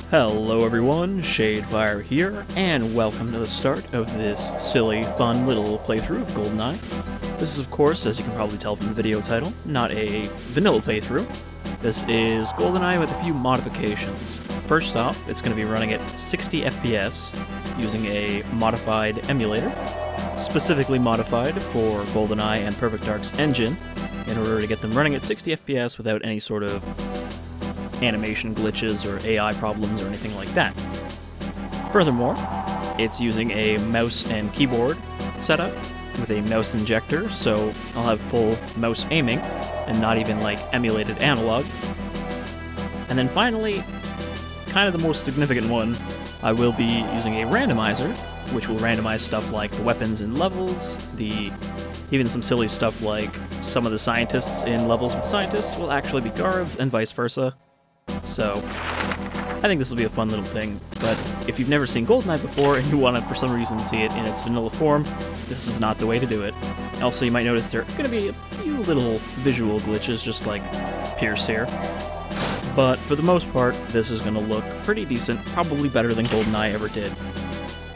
Hello everyone, Shadefire here, and welcome to the start of this silly, fun little playthrough of GoldenEye. This is, of course, as you can probably tell from the video title, not a vanilla playthrough. This is GoldenEye with a few modifications. First off, it's going to be running at 60 FPS using a modified emulator, specifically modified for GoldenEye and Perfect Dark's engine, in order to get them running at 60 FPS without any sort of animation glitches or AI problems or anything like that. Furthermore, it's using a mouse and keyboard setup with a mouse injector, so I'll have full mouse aiming and not even like emulated analog. And then finally, kind of the most significant one, I will be using a randomizer, which will randomize stuff like the weapons in levels, even some silly stuff like some of the scientists in levels with scientists will actually be guards and vice versa. So, I think this will be a fun little thing, but if you've never seen GoldenEye before and you want to, for some reason, see it in its vanilla form, this is not the way to do it. Also, you might notice there are going to be a few little visual glitches, just like Pierce here. But for the most part, this is going to look pretty decent, probably better than GoldenEye ever did.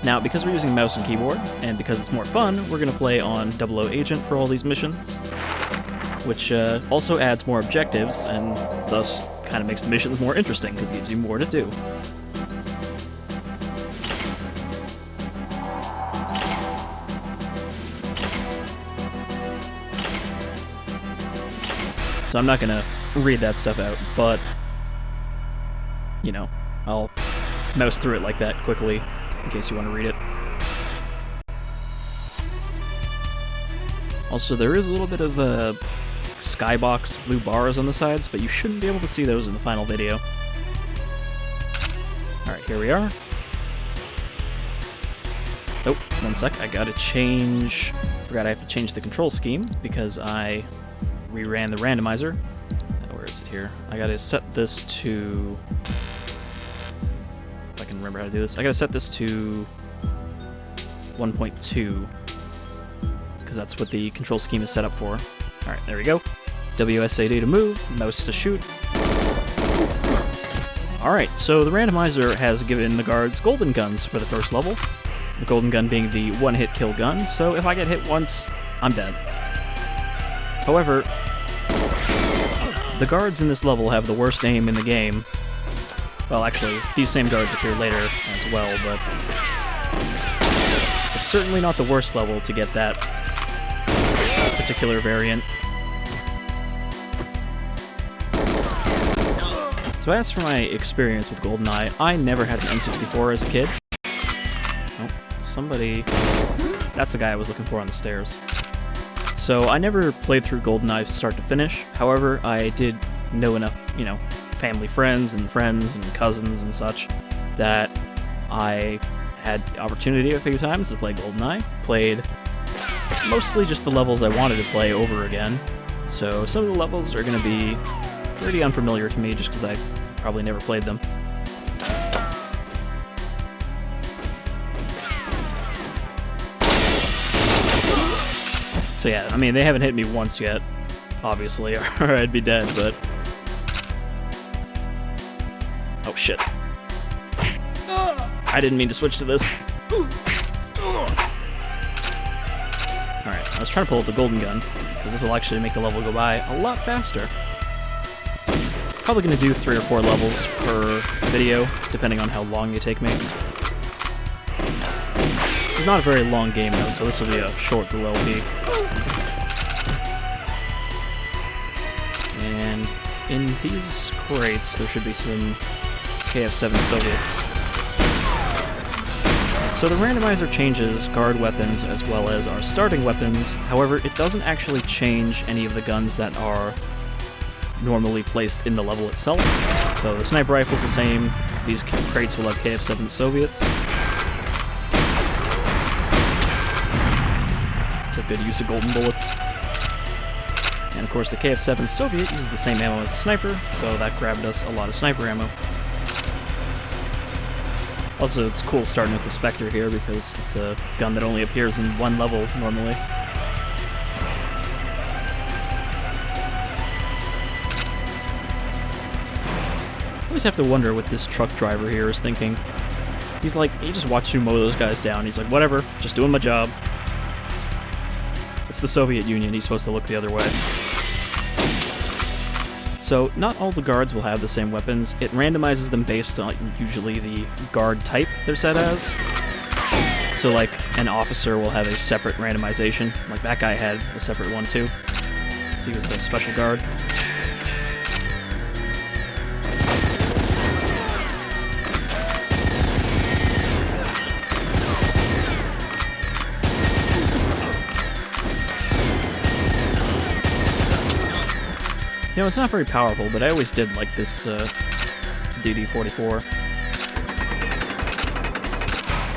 Now, because we're using mouse and keyboard, and because it's more fun, we're going to play on 00 Agent for all these missions, which also adds more objectives, and thus kind of makes the missions more interesting, because it gives you more to do. So I'm not going to read that stuff out, but, you know, I'll mouse through it like that quickly, in case you want to read it. Also, there is a little bit of skybox blue bars on the sides, but you shouldn't be able to see those in the final video. Alright, here we are. Oh, one sec, I gotta change... Forgot I have to change the control scheme, because I reran the randomizer. Where is it here? I gotta set this to... If I can remember how to do this. I gotta set this to 1.2, because that's what the control scheme is set up for. Alright, there we go. WSAD to move, mouse to shoot. Alright, so the randomizer has given the guards golden guns for the first level. The golden gun being the one-hit kill gun, so if I get hit once, I'm dead. However, the guards in this level have the worst aim in the game. Well, actually, these same guards appear later as well, but it's certainly not the worst level to get that particular variant. So as for my experience with GoldenEye, I never had an N64 as a kid. Oh, somebody... That's the guy I was looking for on the stairs. So I never played through GoldenEye start to finish. However, I did know enough, family friends and cousins and such, that I had the opportunity a few times to play GoldenEye. Played mostly just the levels I wanted to play over again. So some of the levels are going to be pretty unfamiliar to me just because I probably never played them. So yeah, I mean, they haven't hit me once yet, obviously, or I'd be dead, but... Oh shit. I didn't mean to switch to this. Alright, I was trying to pull up the golden gun, because this will actually make the level go by a lot faster. Probably going to do 3 or 4 levels per video, depending on how long they take me. This is not a very long game though, so this will be a short through LP. And in these crates, there should be some KF-7 Soviets. So the randomizer changes guard weapons as well as our starting weapons, however, it doesn't actually change any of the guns that are normally placed in the level itself. So the sniper rifle's the same, these crates will have KF-7 Soviets. It's a good use of golden bullets. And of course the KF-7 Soviet uses the same ammo as the sniper, so that grabbed us a lot of sniper ammo. Also, it's cool starting with the Spectre here because it's a gun that only appears in one level normally. always have to wonder what this truck driver here is thinking. He's like, he just watched you mow those guys down. He's like, whatever, just doing my job. It's the Soviet Union, he's supposed to look the other way. So, not all the guards will have the same weapons. It randomizes them based on usually the guard type they're set as. So, like, an officer will have a separate randomization. Like, that guy had a separate one, too. So he was a special guard. You know, it's not very powerful, but I always did like this DD-44.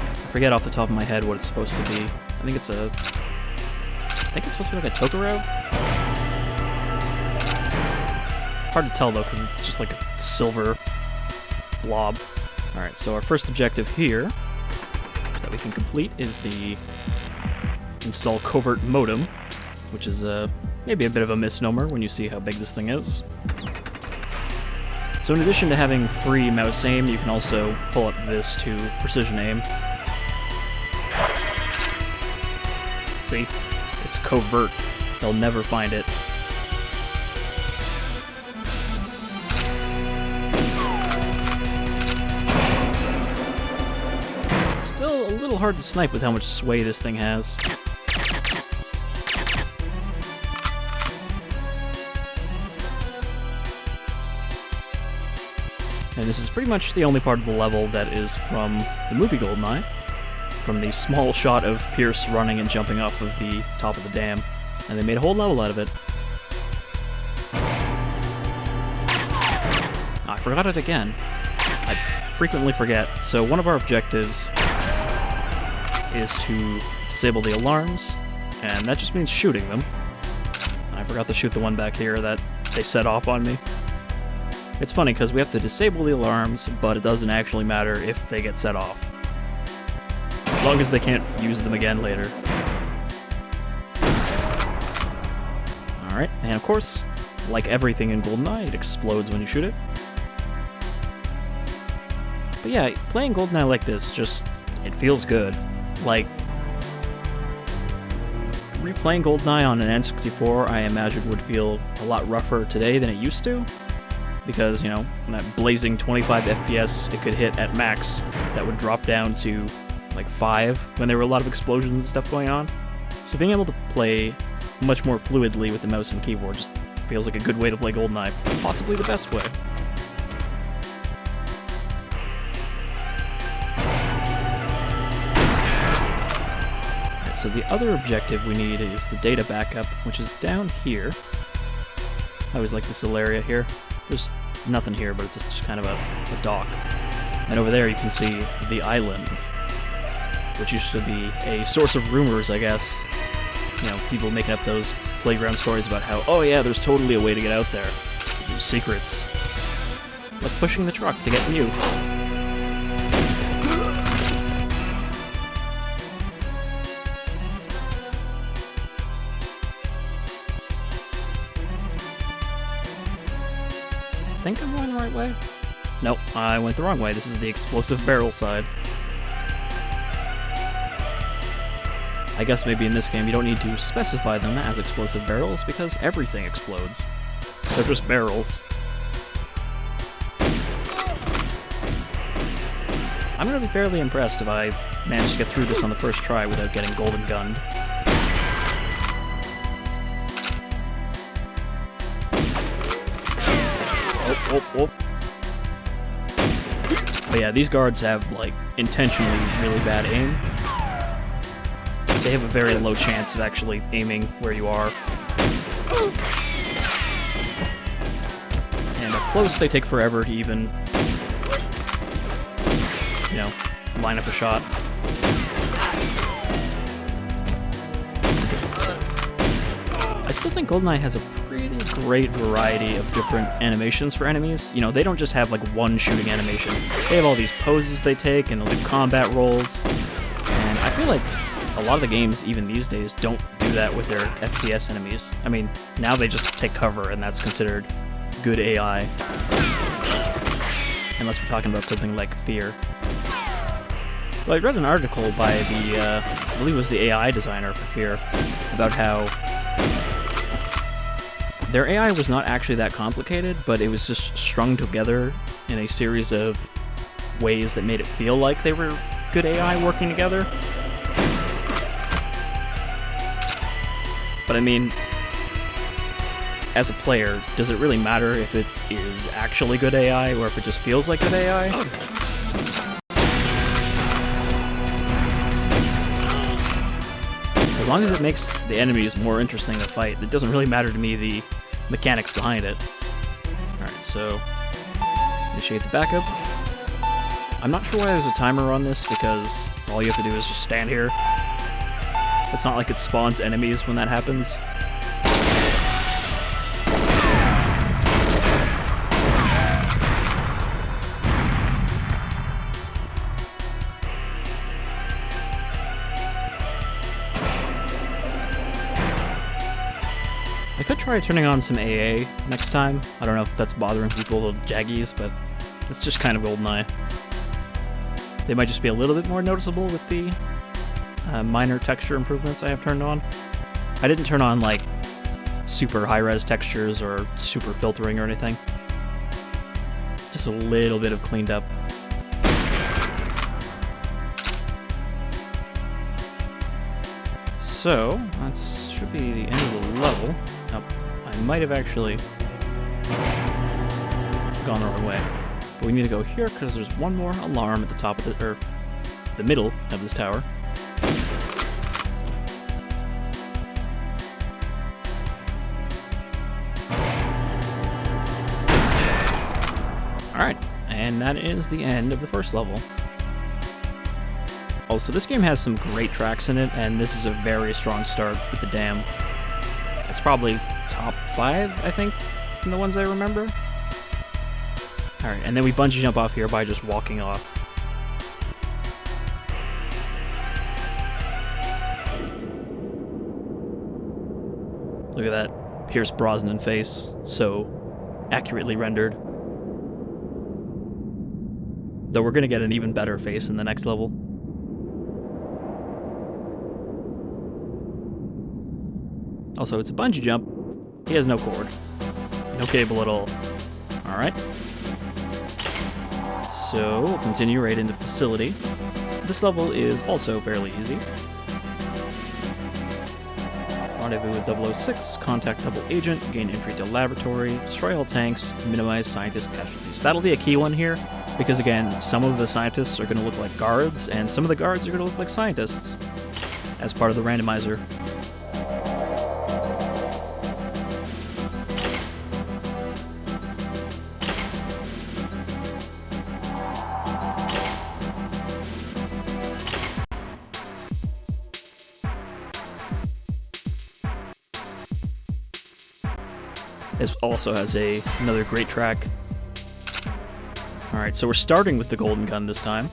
I forget off the top of my head what it's supposed to be. I think it's supposed to be like a Tokoro? Hard to tell though, because it's just like a silver blob. Alright, so our first objective here that we can complete is the install covert modem, which is maybe a bit of a misnomer when you see how big this thing is. So in addition to having free mouse aim, you can also pull up this to precision aim. See? It's covert. They'll never find it. Still a little hard to snipe with how much sway this thing has. And this is pretty much the only part of the level that is from the movie GoldenEye, from the small shot of Pierce running and jumping off of the top of the dam, and they made a whole level out of it. I forgot it again. I frequently forget. So one of our objectives is to disable the alarms, and that just means shooting them. I forgot to shoot the one back here that they set off on me. It's funny because we have to disable the alarms, but it doesn't actually matter if they get set off. As long as they can't use them again later. Alright, and of course, like everything in GoldenEye, it explodes when you shoot it. But yeah, playing GoldenEye like this, it feels good. Like, replaying GoldenEye on an N64, I imagine would feel a lot rougher today than it used to. Because, you know, that blazing 25 FPS it could hit at max, that would drop down to, like, 5 when there were a lot of explosions and stuff going on. So being able to play much more fluidly with the mouse and keyboard just feels like a good way to play GoldenEye. Possibly the best way. Alright, so the other objective we need is the data backup, which is down here. I always like this little area here. There's nothing here, but it's just kind of a dock. And over there you can see the island, which used to be a source of rumors, I guess. You know, people making up those playground stories about how, oh yeah, there's totally a way to get out there. There's secrets. Like pushing the truck to get you. I think I'm going the right way? Nope, I went the wrong way. This is the explosive barrel side. I guess maybe in this game you don't need to specify them as explosive barrels because everything explodes. They're just barrels. I'm gonna be fairly impressed if I manage to get through this on the first try without getting golden gunned. Oh. But yeah, these guards have, like, intentionally really bad aim. They have a very low chance of actually aiming where you are. And up close, they take forever to even, you know, line up a shot. I still think GoldenEye has a pretty great variety of different animations for enemies. You know, they don't just have like one shooting animation. They have all these poses they take, and they'll do combat rolls. And I feel like a lot of the games, even these days, don't do that with their FPS enemies. I mean, now they just take cover, and that's considered good AI. unless we're talking about something like fear. But I read an article by the, I believe it was the AI designer for Fear, about how their AI was not actually that complicated, but it was just strung together in a series of ways that made it feel like they were good AI working together. But I mean, as a player, does it really matter if it is actually good AI or if it just feels like good AI? As long as it makes the enemies more interesting to fight, it doesn't really matter to me the mechanics behind it. Alright, so initiate the backup. I'm not sure why there's a timer on this, because all you have to do is just stand here. It's not like it spawns enemies when that happens. I could try turning on some AA next time. I don't know if that's bothering people, the jaggies, but it's just kind of GoldenEye. They might just be a little bit more noticeable with the minor texture improvements I have turned on. I didn't turn on, like, super high-res textures or super filtering or anything. Just a little bit of cleaned up. So, that should be the end of the level. Oh, I might have actually gone the wrong way. But we need to go here because there's one more alarm at the top of the middle of this tower. Alright, and that is the end of the first level. Also, this game has some great tracks in it, and this is a very strong start with the dam. It's probably top 5, I think, from the ones I remember. Alright, and then we bungee jump off here by just walking off. Look at that Pierce Brosnan face, so accurately rendered. Though we're gonna get an even better face in the next level. Also, it's a bungee jump. He has no cord. No cable at all. Alright. So, we'll continue right into Facility. This level is also fairly easy. Rendezvous with 006, contact double agent, gain entry to laboratory, destroy all tanks, minimize scientist casualties. That'll be a key one here, because again, some of the scientists are going to look like guards, and some of the guards are going to look like scientists, as part of the randomizer. This also has another great track. Alright, so we're starting with the golden gun this time.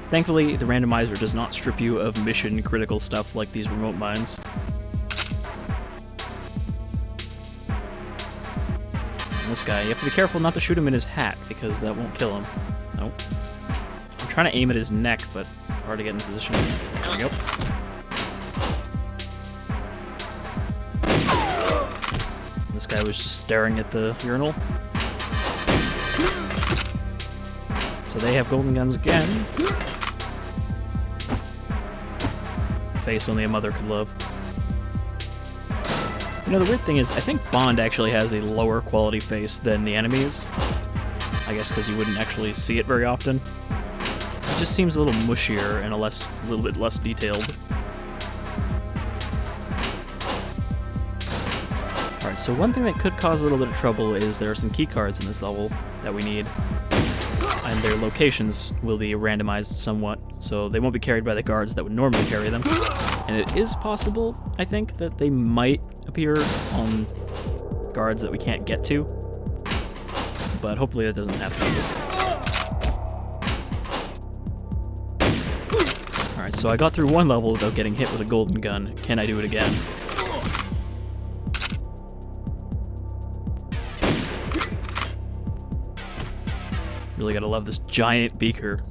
Thankfully, the randomizer does not strip you of mission-critical stuff like these remote mines. And this guy, you have to be careful not to shoot him in his hat, because that won't kill him. Nope. I'm trying to aim at his neck, but it's hard to get in position. There we go. This guy was just staring at the urinal. So they have golden guns again. Face only a mother could love. You know, the weird thing is, I think Bond actually has a lower quality face than the enemies. I guess because you wouldn't actually see it very often. It just seems a little mushier and a little bit less detailed. Alright, so one thing that could cause a little bit of trouble is there are some key cards in this level that we need. And their locations will be randomized somewhat, so they won't be carried by the guards that would normally carry them. And it is possible, I think, that they might appear on guards that we can't get to. But hopefully that doesn't happen. Alright, so I got through one level without getting hit with a golden gun. Can I do it again? Really gotta love this giant beaker.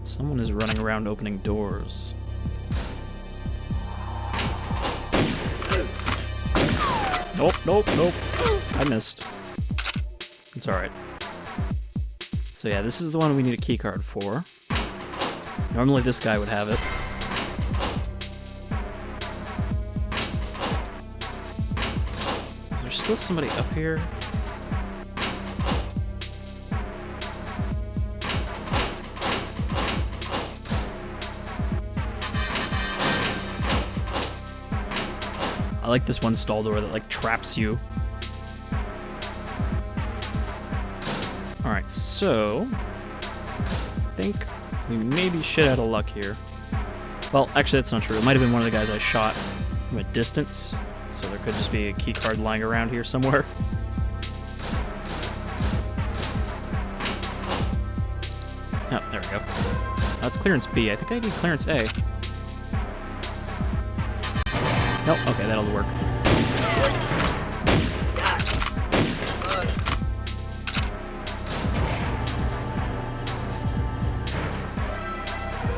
Someone is running around opening doors. Nope, nope, nope. I missed. It's alright. So yeah, this is the one we need a keycard for. Normally this guy would have it. Is there still somebody up here? I like this one stall door that like traps you. Alright, so I think we may be shit out of luck here. Well, actually that's not true. It might have been one of the guys I shot from a distance, so there could just be a key card lying around here somewhere. Oh, there we go. That's clearance B. I think I need clearance A. Nope, okay, that'll work.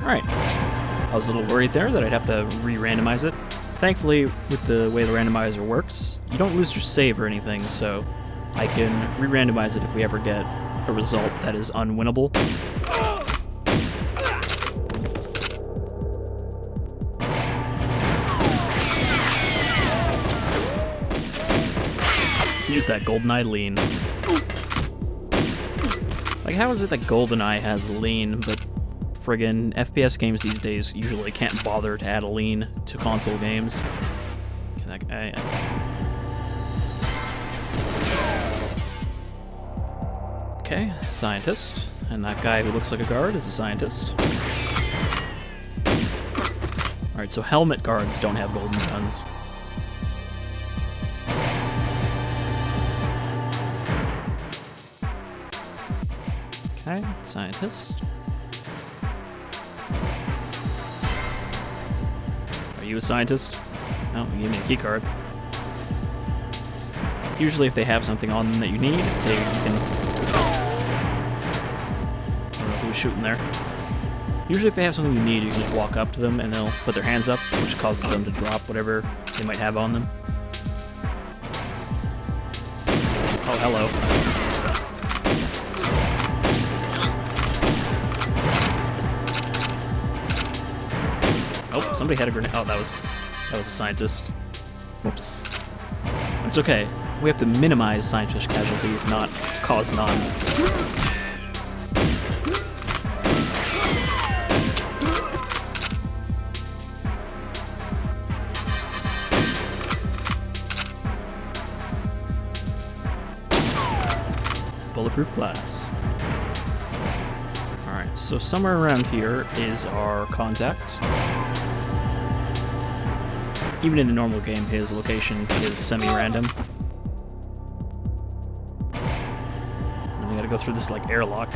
Alright. I was a little worried there that I'd have to re-randomize it. Thankfully, with the way the randomizer works, you don't lose your save or anything, so I can re-randomize it if we ever get a result that is unwinnable. Use that GoldenEye lean. Like, how is it that GoldenEye has lean, but friggin' FPS games these days usually can't bother to add a lean to console games? Okay, that guy... Okay, scientist. And that guy who looks like a guard is a scientist. Alright, so helmet guards don't have golden guns. Okay, scientist. Are you a scientist? No, you gave me a key card. Usually if they have something on them that you need, you can... I don't know who was shooting there. Usually if they have something you need, you can just walk up to them and they'll put their hands up, which causes them to drop whatever they might have on them. Oh, hello. Oh, somebody had a grenade. Oh, that was a scientist. Whoops. It's okay. We have to minimize scientist casualties, not cause none. Bulletproof glass. Alright, so somewhere around here is our contact. Even in the normal game, his location is semi-random. And we gotta go through this, like, airlock.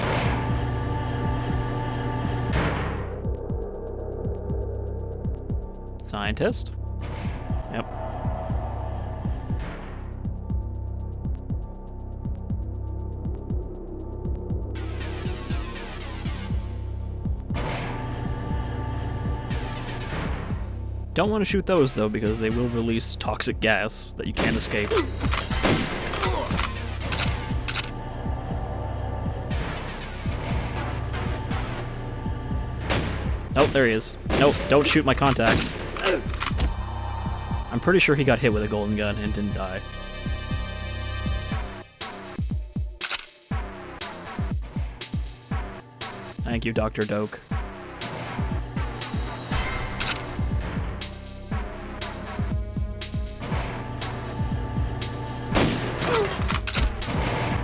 Scientist? Yep. Don't want to shoot those, though, because they will release toxic gas that you can't escape. Oh, there he is. Nope, don't shoot my contact. I'm pretty sure he got hit with a golden gun and didn't die. Thank you, Dr. Doak.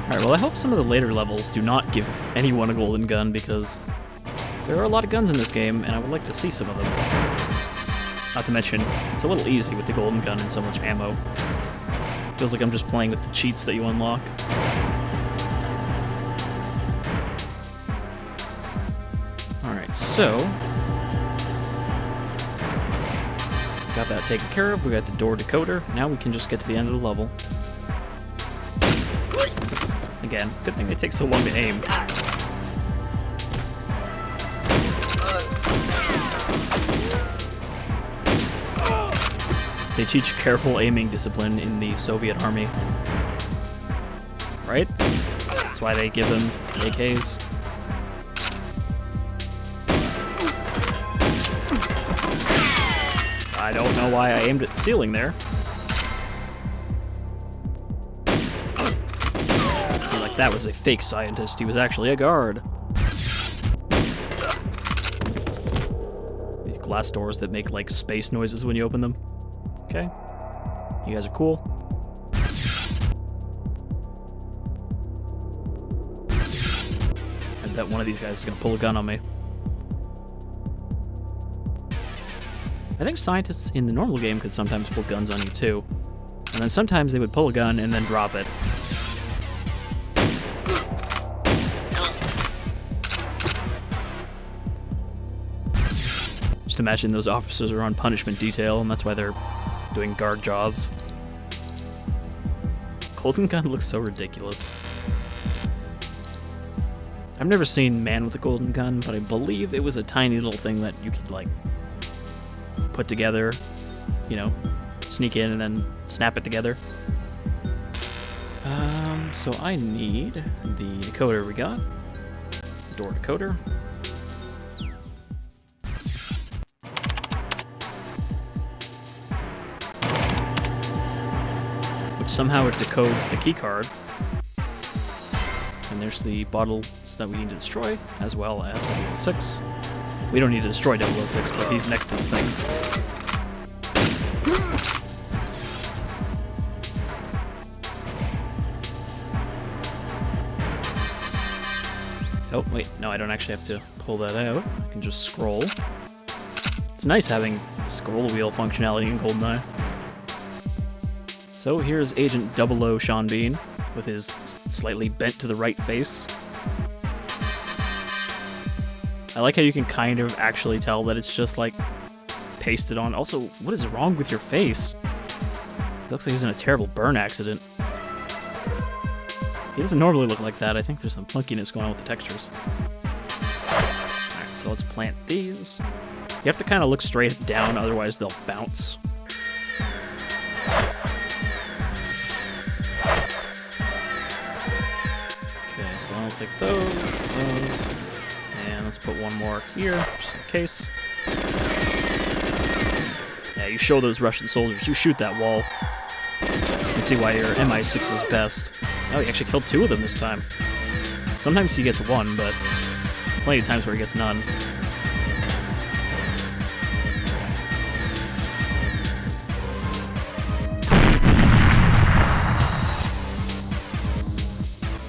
Alright, well I hope some of the later levels do not give anyone a golden gun, because there are a lot of guns in this game, and I would like to see some of them. Not to mention, it's a little easy with the golden gun and so much ammo. Feels like I'm just playing with the cheats that you unlock. Alright, so... Got that taken care of. We got the door decoder. Now we can just get to the end of the level. Again, good thing they take so long to aim. They teach careful aiming discipline in the Soviet army. Right? That's why they give them AKs. I don't know why I aimed at the ceiling there. Seemed like that was a fake scientist. He was actually a guard. These glass doors that make like space noises when you open them. Okay. You guys are cool. I bet one of these guys is gonna pull a gun on me. I think scientists in the normal game could sometimes pull guns on you too. And then sometimes they would pull a gun and then drop it. Just imagine those officers are on punishment detail and that's why they're doing guard jobs. Golden gun looks so ridiculous. I've never seen man with a golden gun, but I believe it was a tiny little thing that you could like put together, you know, sneak in and then snap it together. So I need the decoder we got. Door decoder. Which somehow it decodes the keycard. And there's the bottles that we need to destroy, as well as 006. We don't need to destroy 006, but he's next to the things. Oh, wait, no, I don't actually have to pull that out. I can just scroll. It's nice having scroll wheel functionality in GoldenEye. So here's Agent 00 Sean Bean, with his slightly bent to the right face. I like how you can kind of actually tell that it's just like pasted on. Also, what is wrong with your face? It looks like he was in a terrible burn accident. He doesn't normally look like that. I think there's some funkiness going on with the textures. Alright, so let's plant these. You have to kind of look straight down, otherwise they'll bounce. Okay, so I'll take those. And let's put one more here, just in case. Yeah, you show those Russian soldiers, you shoot that wall. You can see why your MI6 is best. Oh, he actually killed 2 of them this time. Sometimes he gets 1, but plenty of times where he gets none.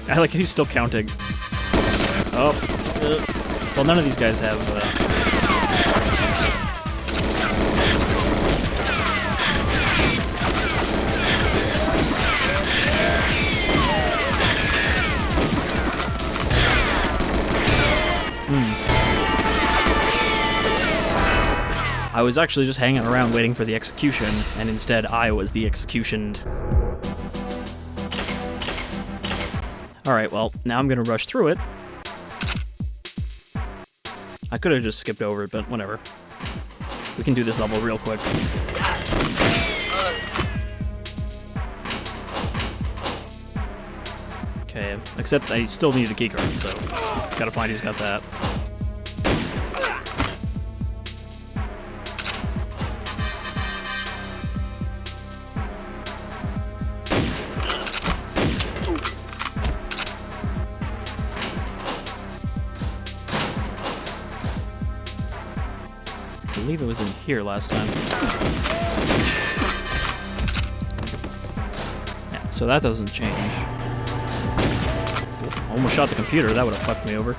I like he's still counting. Oh. Well, none of these guys have... I was actually just hanging around waiting for the execution, and instead I was the executioned. Alright, well, now I'm gonna rush through it. I could have just skipped over it, but whatever. We can do this level real quick. Okay, except I still need a keycard, so gotta find who's got that. I believe it was in here last time. Yeah, so that doesn't change. Almost shot the computer, that would have fucked me over.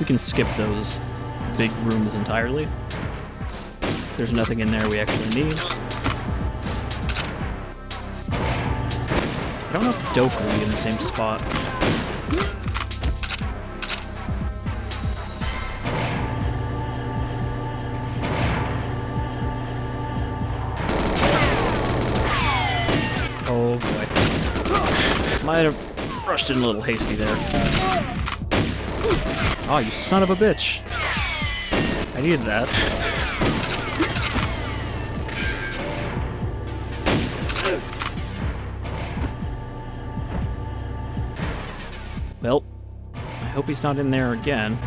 We can skip those big rooms entirely. There's nothing in there we actually need. I don't know if Doke will be in the same spot. Might have rushed in a little hasty there. Oh, you son of a bitch. I needed that. Well, I hope he's not in there again.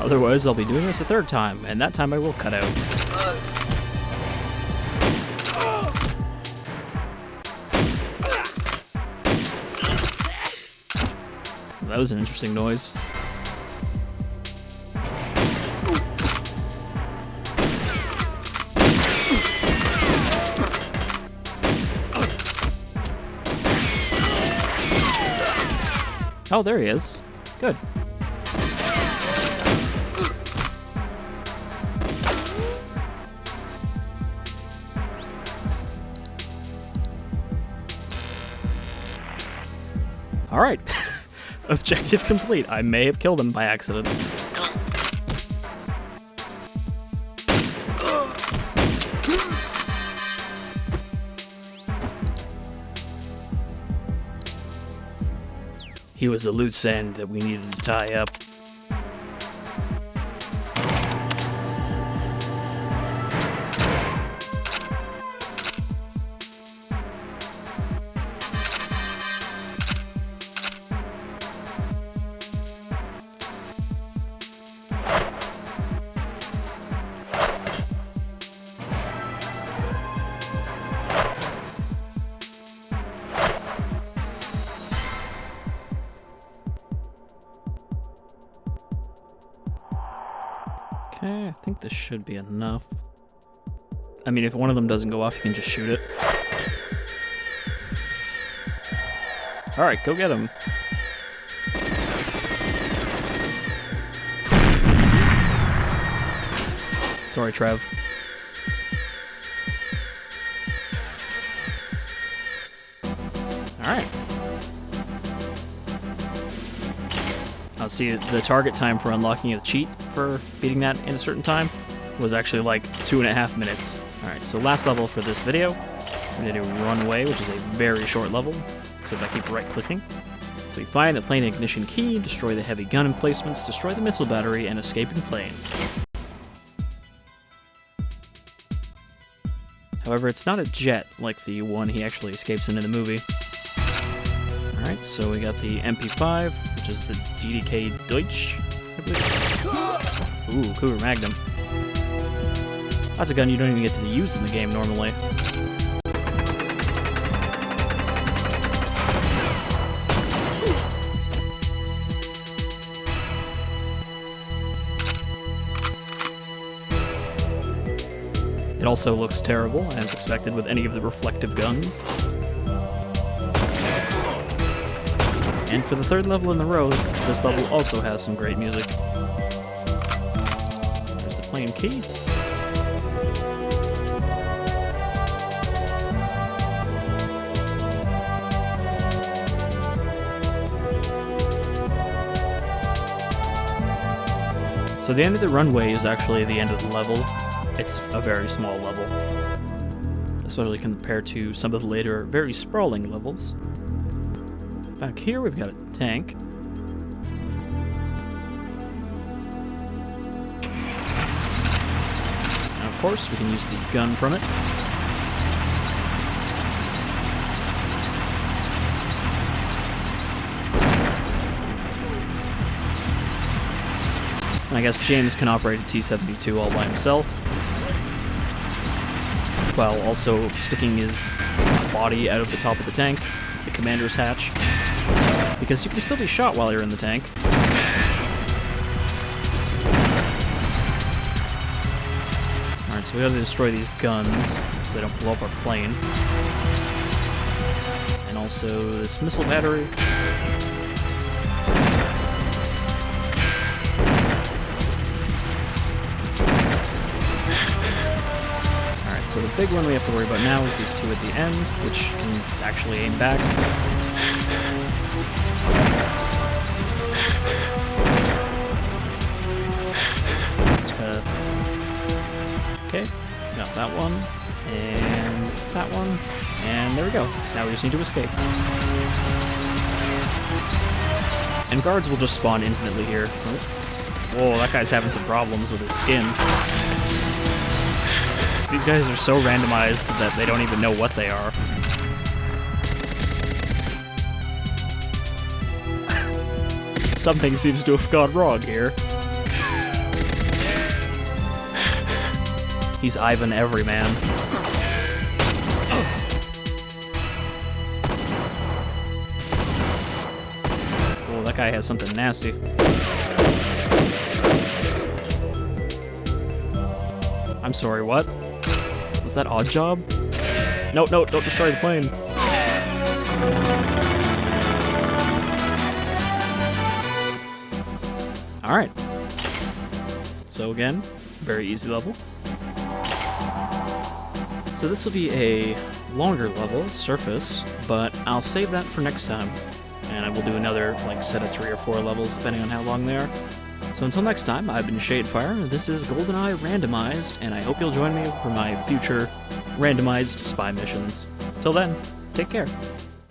Otherwise, I'll be doing this a third time, and that time I will cut out. That was an interesting noise. Oh, there he is. Good. Alright. Objective complete. I may have killed him by accident. He was a loose end that we needed to tie up. Okay, I think this should be enough. I mean, if one of them doesn't go off, you can just shoot it. Alright, go get him. Sorry, Trev. Alright. See, the target time for unlocking a cheat for beating that in a certain time was actually like 2.5 minutes. Alright, so last level for this video, we're going to do Runway, which is a very short level, except I keep right-clicking. So you find the plane ignition key, destroy the heavy gun emplacements, destroy the missile battery, and escape in plane. However, it's not a jet like the one he actually escapes in the movie. Alright, so we got the MP5, which is the DDK Deutsch, I believe it's. Ooh, Kb-Randomized. That's a gun you don't even get to use in the game normally. It also looks terrible, as expected with any of the reflective guns. And for the third level in the row, this level also has some great music. So there's the plane key. So the end of the runway is actually the end of the level. It's a very small level, especially compared to some of the later, very sprawling levels. Back here, we've got a tank. And of course, we can use the gun from it. And I guess James can operate a T-72 all by himself, while also sticking his body out of the top of the tank, the commander's hatch. Because you can still be shot while you're in the tank. Alright, so we gotta destroy these guns so they don't blow up our plane. And also this missile battery. Alright, so the big one we have to worry about now is these two at the end, which can actually aim back. And there we go. Now we just need to escape. And guards will just spawn infinitely here. Whoa, that guy's having some problems with his skin. These guys are so randomized that they don't even know what they are. Something seems to have gone wrong here. He's Ivan Everyman. Oh, that guy has something nasty. I'm sorry, what? Was that Odd Job? No, no, don't destroy the plane. Alright. So again, very easy level. So this will be a longer level, surface, but I'll save that for next time. And I will do another set of 3 or 4 levels depending on how long they are. So until next time, I've been Shadefire, this is GoldenEye Randomized, and I hope you'll join me for my future randomized spy missions. Till then, take care.